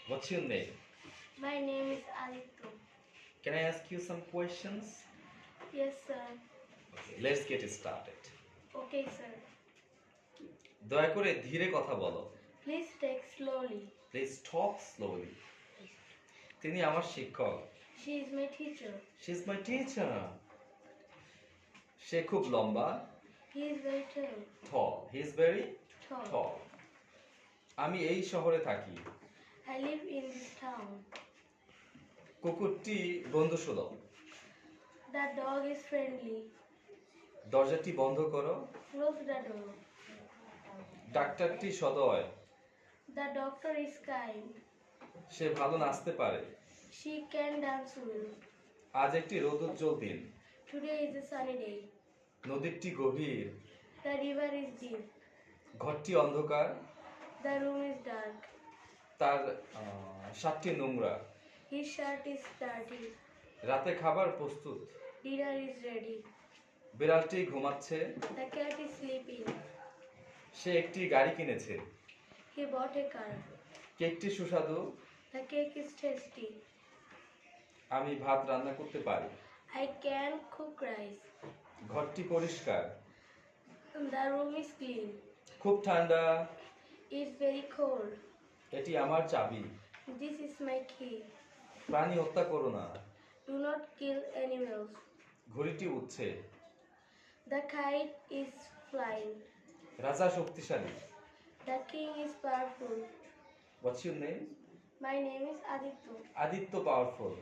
What's your name? My name is Aditya. Can I ask you some questions? Yes, sir. Okay, let's get started. Okay, sir. দয়া করে ধীরে কথা বলো। Please take slowly. Please talk slowly. তিনি আমার শিক্ষক। She is my teacher. She is my teacher. সে খুব লম্বা। He is very tall. Tall. He is very Tall. tall. আমি এই শহরে থাকি। I live in this town. কুকুরটি বন্ধুসুলভ। The dog is friendly. দরজাটি বন্ধ করো। Close the door. ডাক্তারটি সদয়। The doctor is kind. সে ভালো নাচতে পারে। She can dance well. আজ একটি রৌদ্রোজ্জ্বল দিন। Today is a sunny day. নদীটি গভীর। The river is deep. ঘরটি অন্ধকার। The room is dark. তার শার্টটি নোংরা। His shirt is dirty. রাতে খাবার প্রস্তুত। Dinner is ready. বিড়ালটি ঘুমাচ্ছে। The cat is sleeping. সে একটি গাড়ি কিনেছে। He bought a car. কেকটি সুস্বাদু। The cake is tasty. আমি ভাত রান্না করতে পারি। I can cook rice. ঘরটি পরিষ্কার। The room is clean. খুব ঠান্ডা। It's very cold. এটি আমার চাবি। This is my key. প্রাণী হত্যা করো না। Do not kill animals. ঘড়িটি উঠছে। The kite is flying. রাজা শক্তিশালী। The king is powerful. What's your name? My name is Aditya. Aditya powerful.